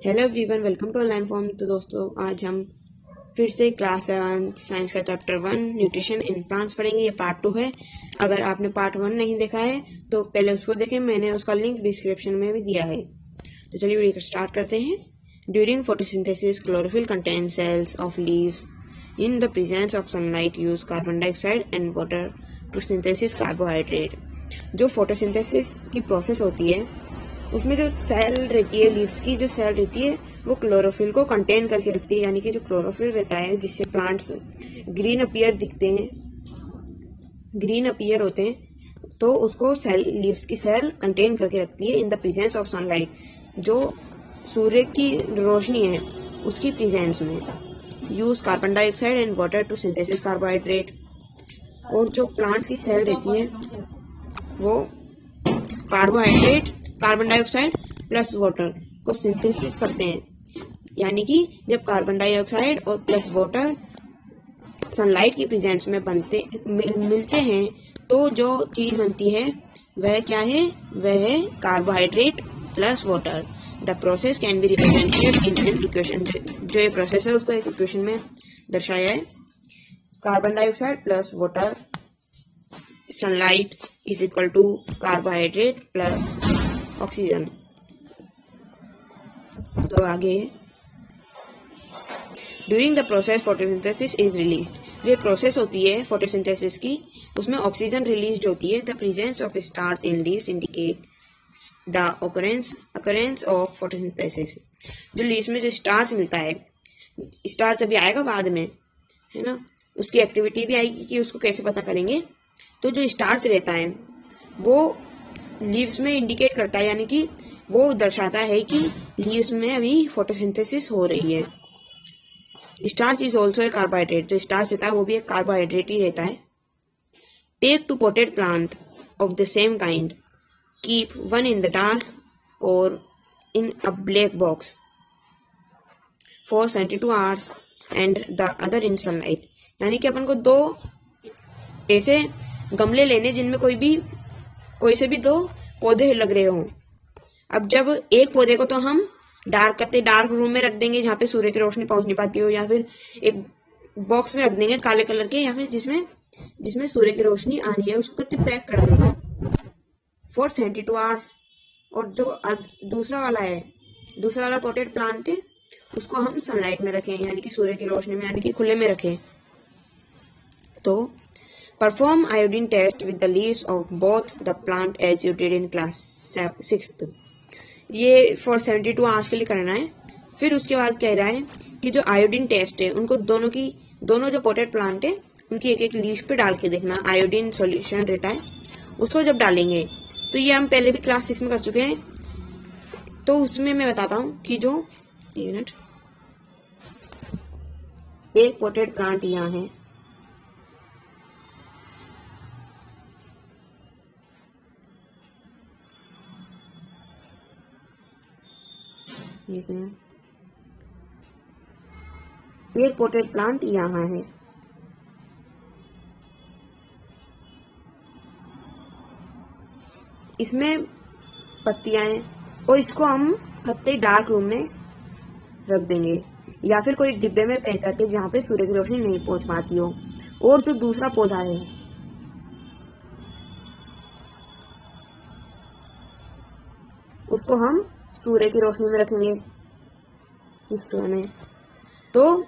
Hello everyone, welcome to online form. तो दोस्तों, आज हम फिर से क्लास 7 साइंस का चैप्टर 1 न्यूट्रिशन इन प्लांट्स पढ़ेंगे। ये पार्ट 2 है। अगर आपने पार्ट 1 नहीं देखा है तो पहले उसको देखें, मैंने उसका लिंक डिस्क्रिप्शन में भी दिया है। तो चलिए वीडियो को स्टार्ट करते हैं। During photosynthesis chlorophyll contain cells of leaves in the presence of sunlight use carbon dioxide and water to synthesis carbohydrate. जो फोटोसिंथेसिस की प्रोसेस होती है उसमें जो सेल रहती है, लीव्स की जो सेल रहती है, वो क्लोरोफिल को कंटेन करके रखती है। यानी कि जो क्लोरोफिल रहता है जिससे प्लांट्स ग्रीन अपीयर दिखते हैं, ग्रीन अपीयर होते हैं, तो उसको सेल, लीव्स की सेल कंटेन करके रखती है in the presence of sunlight. जो सूर्य की रोशनी है उसकी प्रेजेंस में। Use carbon dioxide and water to synthesis carbohydrate. और जो प्लांट्स की सेल रहती है वो carbohydrate, carbon dioxide plus water को सिंथेसिस करते हैं। यानी कि जब कार्बन डाइऑक्साइड और प्लस वाटर सनलाइट की प्रेजेंस में मिलते हैं तो जो चीज बनती है वह क्या है? वह है carbohydrate plus water. The process can be represented in an equation. जो ये प्रोसेस है उसको एक इक्वेशन में दर्शाया है। Carbon dioxide plus water sunlight is equal to carbohydrate plus oxygen. तो आगे, during the process photosynthesis is release. जो प्रोसेस होती है फोटोसिंथेसिस की, उसमें ऑक्सीजन रिलीज होती है। The presence of starch in leaves indicate the occurrence of photosynthesis. जो लीव्स में जो स्टार्च मिलता है, स्टार्च अभी आएगा बाद में, है ना, उसकी एक्टिविटी भी आएगी कि उसको कैसे पता करेंगे। तो जो स्टार्च रहता है वो लीव्स में इंडिकेट करता है, यानी कि वो दर्शाता है कि लीव्स में अभी फोटोसिंथेसिस हो रही है। Starch is also a carbohydrate. जो स्टार्च रहता है वो भी एक कार्बोहाइड्रेट ही रहता है। Take two potted plant of the same kind, keep one in the dark और in a black box for 72 hours and the other in sunlight. यानी कि अपन को दो ऐसे गमले लेने जिनमें कोई से भी दो पौधे लग रहे हों। अब जब एक पौधे को तो हम डार्क रूम में रख देंगे जहाँ पे सूर्य की रोशनी पहुंच नहीं पाती हो, या फिर एक बॉक्स में रख देंगे काले कलर के, या फिर जिसमें सूर्य की रोशनी आ रही है उसको पैक कर देंगे फॉर 72 आवर्स। और जो दूसरा वाला पोटेड प्लांट है उसको हम सनलाइट में रखें, यानी कि सूर्य की रोशनी में, यानी कि खुले में रखें। तो perform iodine test with the leaves of both the plant as you did in class 6th। ये फॉर 72 आवर्स के लिए करना है। फिर उसके बाद कह रहा है कि जो आयोडीन टेस्ट है उनको दोनों जो पोटेड प्लांट है उनकी एक एक लीफ पे डाल के देखना। आयोडीन सॉल्यूशन रहता है, उसको जब डालेंगे तो ये हम पहले भी क्लास 6 में कर चुके हैं। तो उसमें मैं बताता हूँ कि जो यूनिट एक पोटेड प्लांट यहाँ है, एक पोटेड प्लांट यहाँ है। इसमें पत्तियां हैं और इसको हम पत्ते डार्क रूम में रख देंगे, या फिर कोई डिब्बे में पैक करके जहाँ पे सूर्य की रोशनी नहीं पहुंच पाती हो। और जो दूसरा पौधा है उसको हम सूर्य की रोशनी में रखेंगे इस में। तो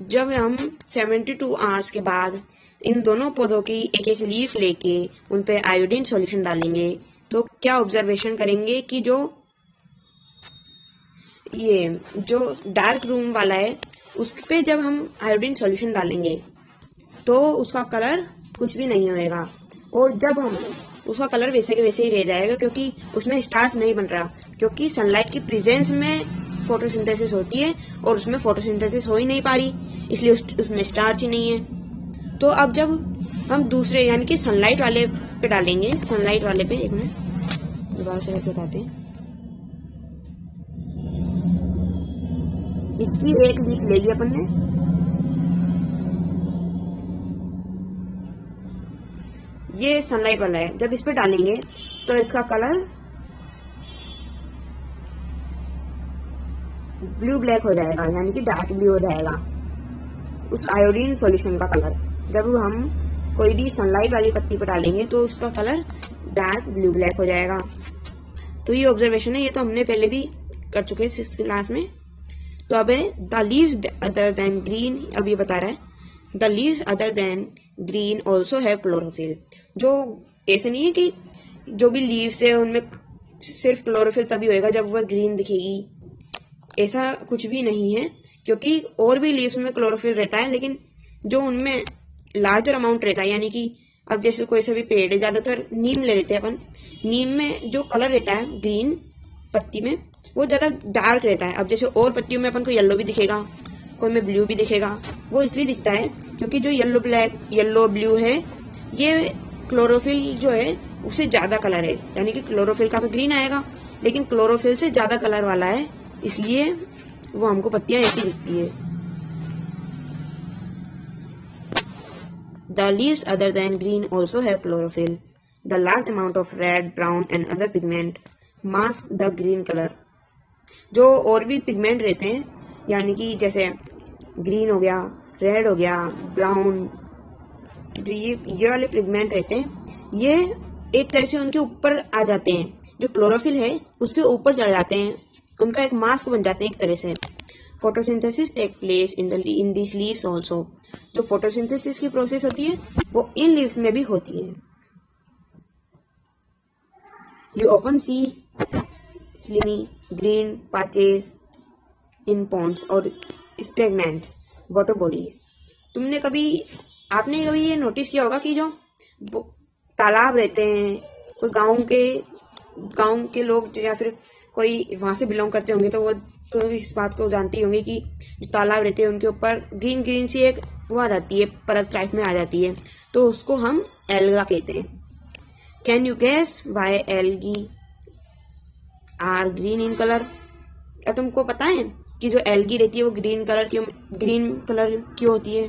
जब हम 72 आवर्स के बाद इन दोनों पौधों की एक एक लीफ लेके उन पे आयोडीन सॉल्यूशन डालेंगे तो क्या ऑब्जर्वेशन करेंगे कि जो डार्क रूम वाला है उस पे जब हम आयोडीन सॉल्यूशन डालेंगे तो उसका कलर कुछ भी नहीं होएगा, और जब हम उसका कलर वैसे के वैसे ही रह जाएगा क्योंकि उसमें स्टार्च नहीं बन रहा, क्योंकि सनलाइट की प्रेजेंस में फोटोसिंथेसिस होती है और उसमें फोटोसिंथेसिस हो ही नहीं पा रही, इसलिए उसमें स्टार्च ही नहीं है। तो अब जब हम दूसरे यानी कि सनलाइट वाले पे डालेंगे, सनलाइट वाले पे, एक मिनट दोबारा से बताते हैं। इसकी एक लीफ ले ली अपन ने, ये सनलाइट वाला है। जब इस पे डालेंगे तो इसका कलर ब्लू ब्लैक हो जाएगा, यानी कि डार्क ब्लू हो जाएगा उस आयोडीन सॉल्यूशन का कलर। जब हम कोई भी सनलाइट वाली पत्ती पर डालेंगे तो उसका कलर डार्क ब्लू ब्लैक हो जाएगा। तो ये ऑब्जर्वेशन है, ये तो हमने पहले भी कर चुके हैं 6th क्लास में। तो अब है the leaves other than green, अब ये बता रहा है the leaves other than green also have chlorophyll. जो ऐसे नहीं है कि जो भी लीव्स है उनमें सिर्फ क्लोरोफिल तभी होएगा जब वह ग्रीन दिखेगी, ऐसा कुछ भी नहीं है, क्योंकि और भी लीव्स में क्लोरोफिल रहता है, लेकिन जो उनमें लार्जर अमाउंट रहता है, यानी कि अब जैसे कोई सा भी पेड़ है, ज्यादातर नीम ले लेते हैं अपन, नीम में जो कलर रहता है ग्रीन पत्ती में वो ज्यादा डार्क रहता है। अब जैसे और पत्तियों में अपन को येलो भी दिखेगा, कोई में ब्लू भी दिखेगा, वो इसलिए दिखता है क्योंकि जो येलो ब्लू है ये क्लोरोफिल जो है उससे ज्यादा कलर है, यानी कि क्लोरोफिल का तो ग्रीन आएगा लेकिन क्लोरोफिल से ज्यादा कलर वाला है, इसलिए वो हमको पत्तियां ऐसी दिखती है। The leaves other than green also have chlorophyll. The large amount of red, brown and other pigment mask the green color. जो और भी पिगमेंट रहते हैं, यानी कि जैसे ग्रीन हो गया, रेड हो गया, ब्राउन, जो ये वाले पिगमेंट रहते हैं ये एक तरह से उनके ऊपर आ जाते हैं, जो क्लोरोफिल है उसके ऊपर चढ़ जाते हैं, उनका एक मास्क बन जाते हैं एक तरह से। Photosynthesis take place in this leaves also. जो फोटोसिंथेसिस की प्रोसेस होती है वो इन लीव्स में भी होती है। You often see slimy green patches in ponds और स्टेगनेंट वाटर बॉडीज। आपने कभी ये नोटिस किया होगा कि जो तालाब रहते हैं, कोई गांव के लोग या फिर कोई वहां से बिलोंग करते होंगे तो वो तो इस बात को जानती होंगे कि जो तालाब रहते हैं उनके ऊपर ग्रीन ग्रीन सी एक वो आ जाती है, परत टाइप में आ जाती है, तो उसको हम एल्गा कहते हैं। Can you guess why algae are green in colour? क्या तुमको पता है कि जो एल्गी रहती है वो ग्रीन कलर क्यों होती है?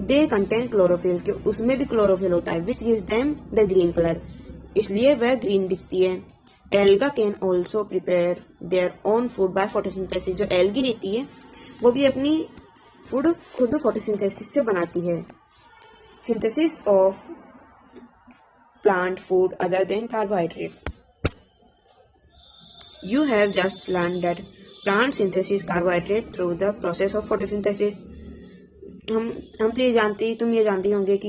दे कंटेन क्लोरोफिल, कि उसमें भी क्लोरोफिल होता है, which gives them the green colour, इसलिए वह ग्रीन दिखती है। Alga can also prepare their own food by photosynthesis. जो एल्गी रहती है वो भी अपनी फूड खुद फोटोसिंथेसिस से बनाती है। Synthesis of plant food other than carbohydrate. You have just learned that plant synthesis carbohydrate through the process of photosynthesis. तुम ये जानती होंगे कि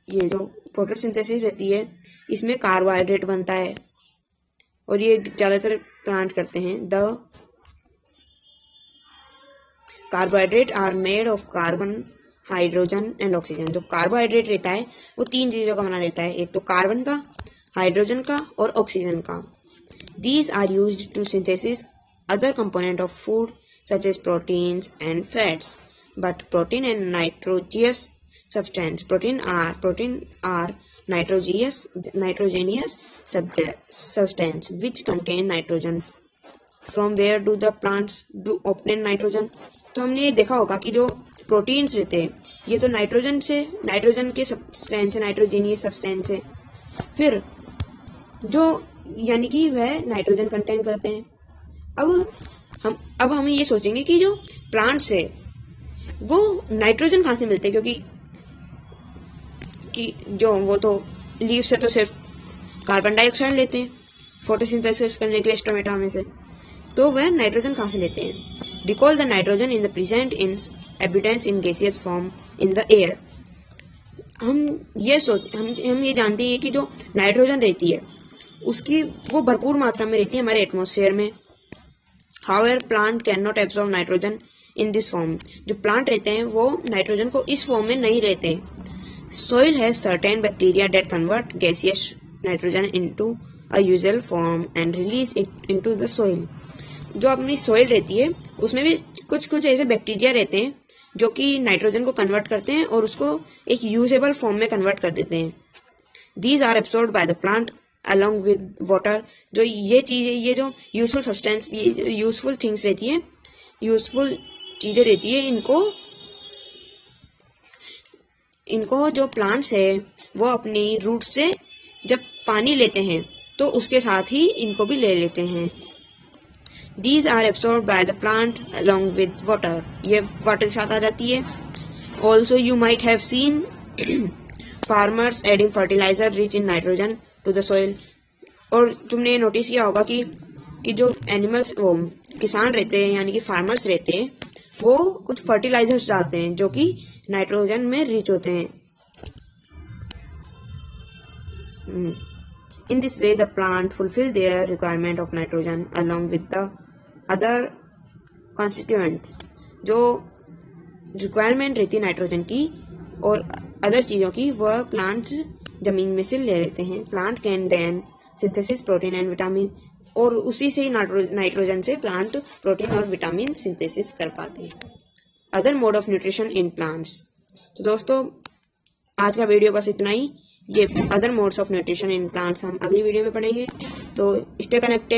ये जो फोटोसिंथेसिस रहती है इसमें कार्बोहाइड्रेट बनता है और ये ज्यादातर प्लांट करते हैं। The carbohydrate are made of carbon, hydrogen and oxygen. जो कार्बोहाइड्रेट रहता है वो 3 चीजों का बना रहता है, एक तो कार्बन का, हाइड्रोजन का और ऑक्सीजन का। These are used to synthesize other component of food such as proteins and fats. But protein and nitrogenous substance. Protein are nitrogenous substance which contain nitrogen. From where do the plants obtain nitrogen? तो हमने ये देखा होगा कि जो proteins रहते हैं ये तो नाइट्रोजन के सब्सटेंस है, नाइट्रोजेनियस सब्सटेंस है, फिर जो यानी कि वह नाइट्रोजन कंटेन करते हैं। अब हम ये सोचेंगे कि जो प्लांट्स है वो नाइट्रोजन कहाँ से मिलते हैं, क्योंकि जो वो तो लीव से तो सिर्फ कार्बन डाइऑक्साइड लेते हैं फोटोसिंथेसिस करने के लिए स्टोमेटा में से, तो वह नाइट्रोजन कहाँ से लेते हैं? Because the nitrogen in the present in evidence in gaseous form in the air. हम ये जानते हैं कि जो नाइट्रोजन रहती है उसकी वो भरपूर मात्रा में रहती है हमारे एटमॉस्फेयर में। However plant can not absorb nitrogen in this form. जो प्लांट रहते हैं वो नाइट्रोजन को इस फॉर्म में नहीं रहते। Soil has certain bacteria that convert gaseous nitrogen into a usual form and release it into the soil. जो अपनी सोइल रहती है उसमें भी कुछ ऐसे बैक्टीरिया रहते हैं जो कि नाइट्रोजन को कन्वर्ट करते हैं और उसको एक यूजेबल फॉर्म में कन्वर्ट कर देते हैं। These are absorbed by the plant along with water। जो ये जो यूजफुल सब्सटेंस, ये यूजफुल थिंग्स रहती है, यूजफुल चीजें रहती है, इनको जो प्लांट्स है वो अपनी रूट से जब पानी लेते हैं तो उसके साथ ही इनको भी ले लेते हैं। These are absorbed by the plant along with water. ये वाटर के साथ आ जाती है. Also you might have seen farmers adding fertilizer rich in nitrogen to the soil. और तुमने नोटिस किया होगा कि जो एनिमल्स वो किसान रहते हैं यानी कि फार्मर्स रहते हैं वो कुछ फर्टिलाइजर्स डालते हैं जो कि नाइट्रोजन में रिच होते हैं. In this way the plant fulfill their requirement of nitrogen along with the other constituents. जो रिक्वायरमेंट रहती है नाइट्रोजन की और अदर चीज़ों की वह प्लांट जमीन में से ले लेते हैं. Plant can then synthesis protein and vitamin और उसी से नाइट्रोजन से प्लांट प्रोटीन और विटामिन सिंथेसिस कर पाते हैं. Other mode of nutrition in plants. तो दोस्तों आज का वीडियो बस इतना ही. ये other modes of nutrition in plants हम अगली वीडियो में पढ़ेंगे. तो स्टे कनेक्टेड.